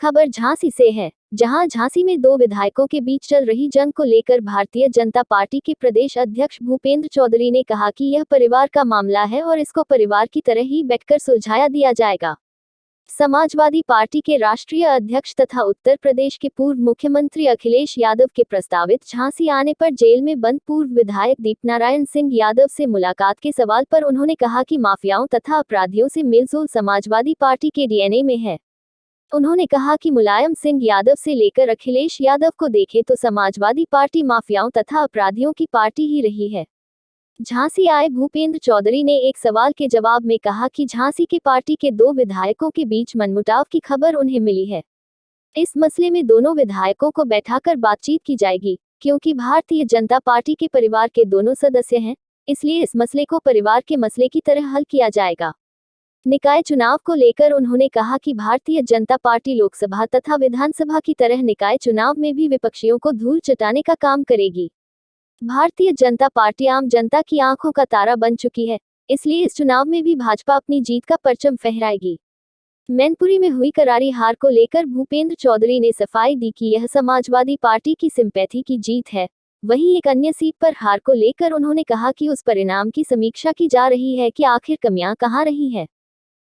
खबर झांसी से है, जहां झांसी में दो विधायकों के बीच चल रही जंग को लेकर भारतीय जनता पार्टी के प्रदेश अध्यक्ष भूपेंद्र चौधरी ने कहा कि यह परिवार का मामला है और इसको परिवार की तरह ही बैठकर सुलझाया दिया जाएगा। समाजवादी पार्टी के राष्ट्रीय अध्यक्ष तथा उत्तर प्रदेश के पूर्व मुख्यमंत्री अखिलेश यादव के प्रस्तावित झांसी आने पर जेल में बंद पूर्व विधायक दीपनारायण सिंह यादव से मुलाकात के सवाल पर उन्होंने कहा कि माफियाओं तथा अपराधियों से मेलजोल समाजवादी पार्टी के डीएनए में है। उन्होंने कहा कि मुलायम सिंह यादव से लेकर अखिलेश यादव को देखें तो समाजवादी पार्टी माफियाओं तथा अपराधियों की पार्टी ही रही है। झांसी आए भूपेंद्र चौधरी ने एक सवाल के जवाब में कहा कि झांसी के पार्टी के दो विधायकों के बीच मनमुटाव की खबर उन्हें मिली है। इस मसले में दोनों विधायकों को बैठाकर बातचीत की जाएगी, क्योंकि भारतीय जनता पार्टी के परिवार के दोनों सदस्य हैं, इसलिए इस मसले को परिवार के मसले की तरह हल किया जाएगा। निकाय चुनाव को लेकर उन्होंने कहा कि भारतीय जनता पार्टी लोकसभा तथा विधानसभा की तरह निकाय चुनाव में भी विपक्षियों को धूल चटाने का काम करेगी। भारतीय जनता पार्टी आम जनता की आंखों का तारा बन चुकी है, इसलिए इस चुनाव में भी भाजपा अपनी जीत का परचम फहराएगी। मैनपुरी में हुई करारी हार को लेकर भूपेंद्र चौधरी ने सफाई दी कि यह समाजवादी पार्टी की सिंपैथी की जीत है। वहीं एक अन्य सीट पर हार को लेकर उन्होंने कहा कि उस परिणाम की समीक्षा की जा रही है कि आखिर कमियां कहां रही हैं।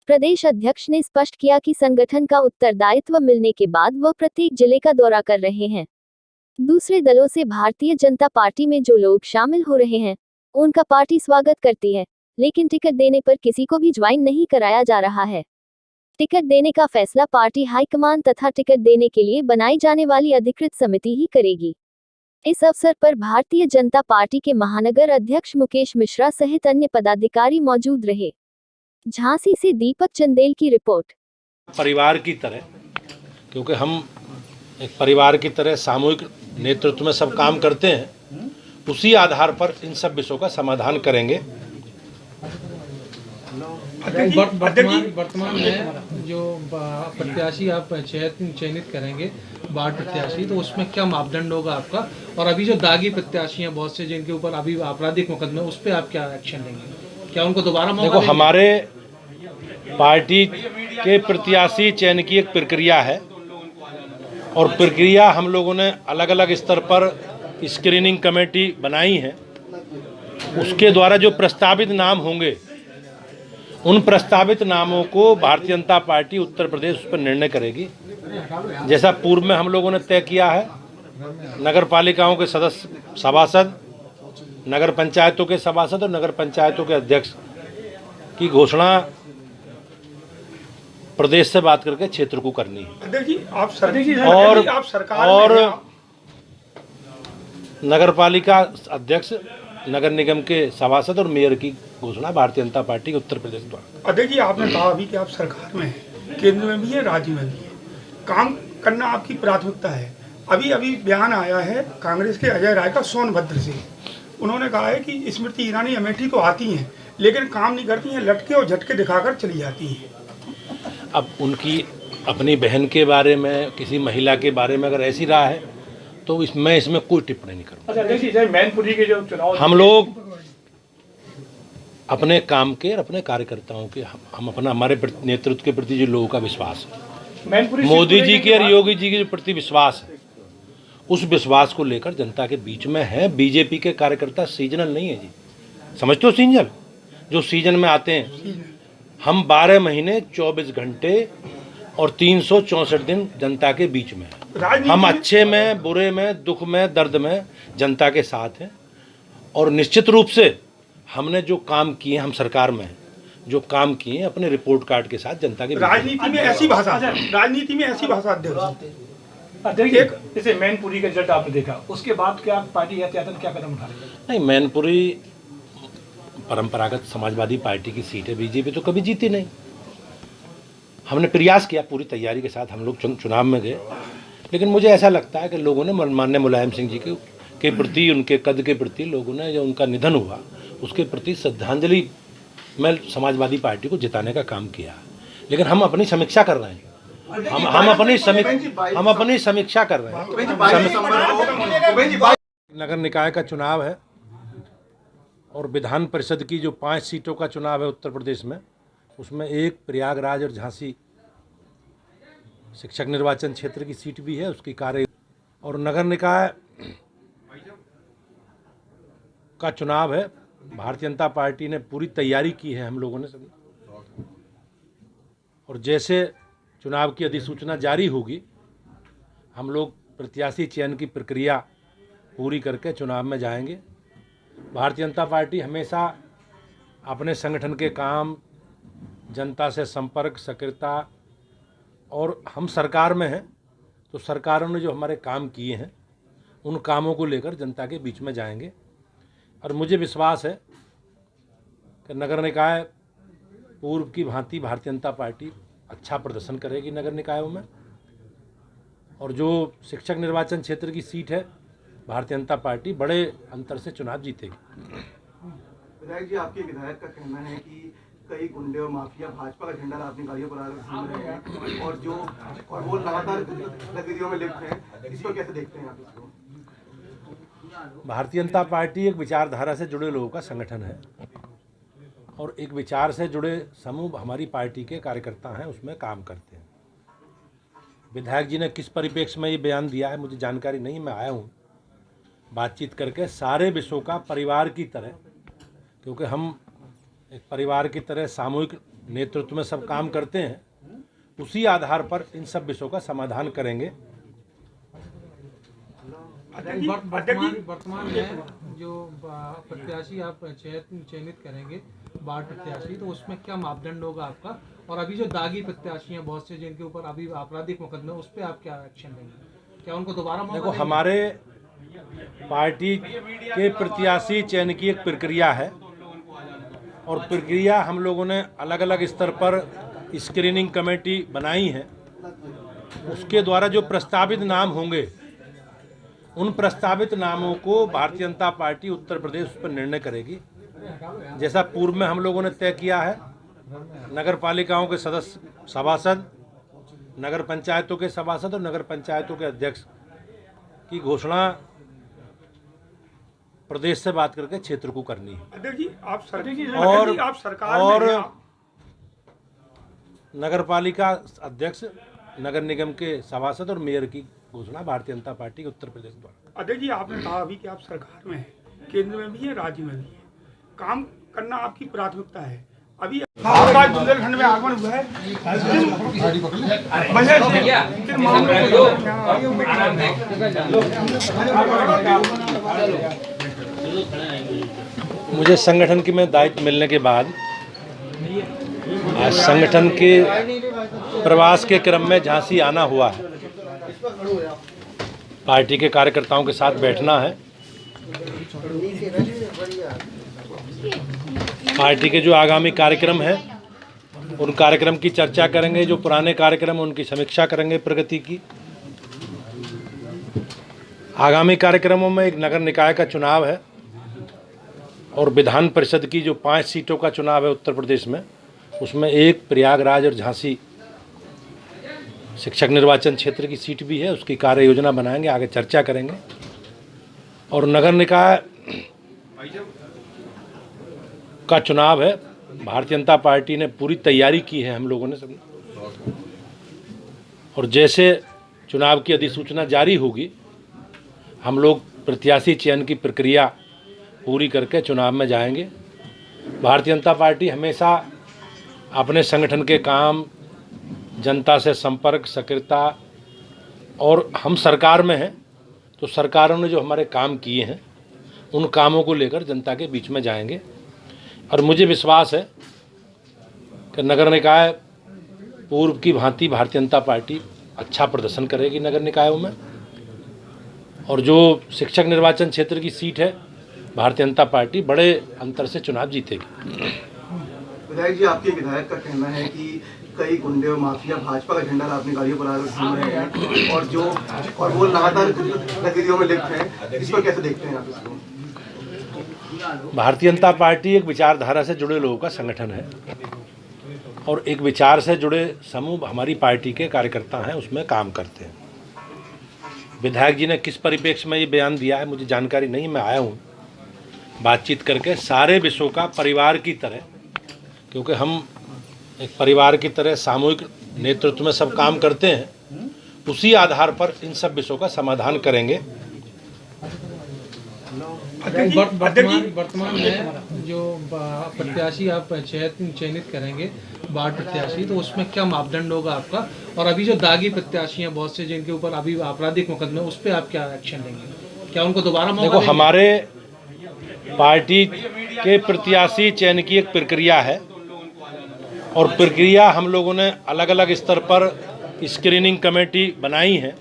प्रदेश अध्यक्ष ने स्पष्ट किया कि संगठन का उत्तरदायित्व मिलने के बाद वह प्रत्येक जिले का दौरा कर रहे हैं। दूसरे दलों से भारतीय जनता पार्टी में जो लोग शामिल हो रहे हैं, उनका पार्टी स्वागत करती है, लेकिन टिकट देने पर किसी को भी ज्वाइन नहीं कराया जा रहा है। टिकट देने का फैसला पार्टी हाईकमान तथा टिकट देने के लिए बनाई जाने वाली अधिकृत समिति ही करेगी। इस अवसर पर भारतीय जनता पार्टी के महानगर अध्यक्ष मुकेश मिश्रा सहित अन्य पदाधिकारी मौजूद रहे। झांसी से दीपक चंदेल की रिपोर्ट। परिवार की तरह, क्योंकि हम एक परिवार की तरह सामूहिक नेतृत्व में सब काम करते हैं, उसी आधार पर इन सब विषयों का समाधान करेंगे। वर्तमान में जो प्रत्याशी आप चयनित करेंगे वार्ड प्रत्याशी, तो उसमें क्या मापदंड होगा आपका? और अभी जो दागी प्रत्याशी हैं बहुत से, जिनके ऊपर अभी आपराधिक मुकदमे, उस पर आप क्या एक्शन लेंगे? क्या उनको दोबारा मौका देखो, हमारे पार्टी के प्रत्याशी चयन की एक प्रक्रिया है और प्रक्रिया हम लोगों ने अलग अलग स्तर पर स्क्रीनिंग कमेटी बनाई है। उसके द्वारा जो प्रस्तावित नाम होंगे, उन प्रस्तावित नामों को भारतीय जनता पार्टी उत्तर प्रदेश उस पर निर्णय करेगी। जैसा पूर्व में हम लोगों ने तय किया है, नगर पालिकाओं के सदस्य सभासद, नगर पंचायतों के सभासद और नगर पंचायतों के अध्यक्ष की घोषणा प्रदेश से बात करके क्षेत्र को करनी है। और नगर पालिका अध्यक्ष, नगर निगम के सभासद और मेयर की घोषणा भारतीय जनता पार्टी के उत्तर प्रदेश द्वारा। अध्यक्ष जी, आपने कहा अभी कि आप सरकार में हैं, केंद्र में भी है, राज्य में भी है, काम करना आपकी प्राथमिकता है। अभी बयान आया है कांग्रेस के अजय राय का सोनभद्र से। उन्होंने कहा है कि स्मृति ईरानी अमेठी तो आती हैं, लेकिन काम नहीं करती हैं, लटके और झटके दिखाकर चली जाती हैं। अब उनकी अपनी बहन के बारे में, किसी महिला के बारे में अगर ऐसी राय है तो मैं इसमें कोई टिप्पणी नहीं करूँगा। अच्छा देखिए, मैनपुरी के जो चुनाव, हम लोग अपने काम के और अपने कार्यकर्ताओं के, हम अपना, हमारे नेतृत्व के प्रति जो लोगों का विश्वास है, मोदी जी के और योगी जी के प्रति विश्वास है, उस विश्वास को लेकर जनता के बीच में है। बीजेपी के कार्यकर्ता सीजनल नहीं है जी, समझते हो? सीजनल जो सीजन में आते हैं, हम 12 महीने 24 घंटे और 364 दिन जनता के बीच में हैं। हम अच्छे में, बुरे में, दुख में, दर्द में जनता के साथ हैं। और निश्चित रूप से हमने जो काम किए, हम सरकार में जो काम किए, अपने रिपोर्ट कार्ड के साथ जनता के राजनीति में ऐसी भाषा देखिए, जैसे मैनपुरी का रिजल्ट आपने देखा, उसके बाद क्या पार्टी एहतियातन क्या कदम उठा रही है? नहीं, मैनपुरी परंपरागत समाजवादी पार्टी की सीट है, बीजेपी तो कभी जीती नहीं। हमने प्रयास किया, पूरी तैयारी के साथ हम लोग चुनाव में गए, लेकिन मुझे ऐसा लगता है कि लोगों ने माननीय मुलायम सिंह जी के प्रति, उनके कद के प्रति, लोगों ने जो उनका निधन हुआ उसके प्रति श्रद्धांजलि में समाजवादी पार्टी को जिताने का काम किया। लेकिन हम अपनी समीक्षा कर रहे हैं, हम अपनी समीक्षा कर रहे हैं। नगर निकाय का चुनाव है और विधान परिषद की जो 5 सीटों का चुनाव है उत्तर प्रदेश में, उसमें एक प्रयागराज और झांसी शिक्षक निर्वाचन क्षेत्र की सीट भी है, उसकी कार्य और नगर निकाय का चुनाव है। भारतीय जनता पार्टी ने पूरी तैयारी की है हम लोगों ने सभी, और जैसे चुनाव की अधिसूचना जारी होगी हम लोग प्रत्याशी चयन की प्रक्रिया पूरी करके चुनाव में जाएंगे। भारतीय जनता पार्टी हमेशा अपने संगठन के काम, जनता से संपर्क, सक्रियता, और हम सरकार में हैं तो सरकारों ने जो हमारे काम किए हैं उन कामों को लेकर जनता के बीच में जाएंगे। और मुझे विश्वास है कि नगर निकाय पूर्व की भांति भारतीय जनता पार्टी अच्छा प्रदर्शन करेगी नगर निकायों में, और जो शिक्षक निर्वाचन क्षेत्र की सीट है भारतीय जनता पार्टी बड़े अंतर से चुनाव जीतेगी। विधायक जी, आपके विधायक का कहना है कि कई गुंडे और माफिया भाजपा का झंडा अपनी गाड़ियों पर घूम रहे हैं और वो लगातार गतिविधियों में लिप्त हैं, इसको कैसे देखते हैं आप इसको? भारतीय जनता पार्टी एक विचारधारा से जुड़े लोगों का संगठन है और एक विचार से जुड़े समूह हमारी पार्टी के कार्यकर्ता हैं, उसमें काम करते हैं। विधायक जी ने किस परिप्रेक्ष्य में ये बयान दिया है मुझे जानकारी नहीं, मैं आया हूँ बातचीत करके सारे विषयों का परिवार की तरह, क्योंकि हम एक परिवार की तरह सामूहिक नेतृत्व में सब काम करते हैं, उसी आधार पर इन सब विषयों का समाधान करेंगे। वर्तमान में जो प्रत्याशी आप चयनित करेंगे वार्ड प्रत्याशी, तो उसमें क्या मापदंड होगा आपका? और अभी जो दागी प्रत्याशी हैं बहुत से जिनके ऊपर अभी आपराधिक मुकदमे, उस पर आप क्या एक्शन लेंगे? क्या उनको दोबारा मौका देखो, देंगे? हमारे पार्टी के प्रत्याशी चयन की एक प्रक्रिया है और प्रक्रिया हम लोगों ने अलग अलग स्तर पर स्क्रीनिंग कमेटी बनाई है। उसके द्वारा जो प्रस्तावित नाम होंगे उन प्रस्तावित नामों को भारतीय जनता पार्टी उत्तर प्रदेश पर निर्णय करेगी। जैसा पूर्व में हम लोगों ने तय किया है, नगर पालिकाओं के सदस्य, सभासद, नगर पंचायतों के सभासद और नगर पंचायतों के अध्यक्ष की घोषणा प्रदेश से बात करके क्षेत्र को करनी है। अध्यक्ष जी, आप सरकार और में हैं, नगर पालिका अध्यक्ष, नगर निगम के सभासद और मेयर की घोषणा भारतीय जनता पार्टी के उत्तर प्रदेश द्वारा। अध्यक्ष जी, आपने कहा अभी कि आप सरकार में हैं, केंद्र में भी है, राज्य में भी है, काम करना आपकी प्राथमिकता है। अभी आपका बुंदेलखंड में आगमन हुआ है, मुझे संगठन की में दायित्व मिलने के बाद आज संगठन के प्रवास के क्रम में झांसी आना हुआ है। पार्टी के कार्यकर्ताओं के साथ बैठना है। पार्टी के जो आगामी कार्यक्रम हैं उन कार्यक्रम की चर्चा करेंगे, जो पुराने कार्यक्रम हैं उनकी समीक्षा करेंगे प्रगति की। आगामी कार्यक्रमों में एक नगर निकाय का चुनाव है और विधान परिषद की जो 5 सीटों का चुनाव है उत्तर प्रदेश में, उसमें एक प्रयागराज और झांसी शिक्षक निर्वाचन क्षेत्र की सीट भी है, उसकी कार्य योजना बनाएंगे, आगे चर्चा करेंगे। और नगर निकाय का चुनाव है। भारतीय जनता पार्टी ने पूरी तैयारी की है हम लोगों ने सभी, और जैसे चुनाव की अधिसूचना जारी होगी हम लोग प्रत्याशी चयन की प्रक्रिया पूरी करके चुनाव में जाएंगे। भारतीय जनता पार्टी हमेशा अपने संगठन के काम, जनता से संपर्क, सक्रियता, और हम सरकार में हैं तो सरकारों ने जो हमारे काम किए हैं उन कामों को लेकर जनता के बीच में जाएंगे। और मुझे विश्वास है कि नगर निकाय पूर्व की भांति भारतीय जनता पार्टी अच्छा प्रदर्शन करेगी नगर निकायों में, और जो शिक्षक निर्वाचन क्षेत्र की सीट है भारतीय जनता पार्टी बड़े अंतर से चुनाव जीतेगी। विधायक जी, आपके विधायक का कहना है कि कई गुंडे और माफिया भाजपा का झंडा अपनी गाड़ियों पर घूम रहे हैं और वो लगातार गतिविधियों में लिप्त हैं, इसको कैसे देखते हैं आप इसको? भारतीय जनता पार्टी एक विचारधारा से जुड़े लोगों का संगठन है और एक विचार से जुड़े समूह हमारी पार्टी के कार्यकर्ता हैं, उसमें काम करते हैं। विधायक जी ने किस परिप्रेक्ष्य में ये बयान दिया है मुझे जानकारी नहीं, मैं आया हूँ बातचीत करके सारे विषयों का परिवार की तरह, क्योंकि हम एक परिवार की तरह सामूहिक नेतृत्व में सब काम करते हैं, उसी आधार पर इन सब विषयों का समाधान करेंगे। वर्तमान में जो प्रत्याशी आप चयनित करेंगे वार्ड प्रत्याशी, तो उसमें क्या मापदंड होगा आपका? और अभी जो दागी प्रत्याशी हैं बहुत से जिनके ऊपर अभी आपराधिक मुकदमे, उस पर आप क्या एक्शन लेंगे? क्या उनको दोबारा मौका देखो, देंगे? हमारे पार्टी के प्रत्याशी चयन की एक प्रक्रिया है और प्रक्रिया हम लोगों ने अलग अलग स्तर पर स्क्रीनिंग कमेटी बनाई है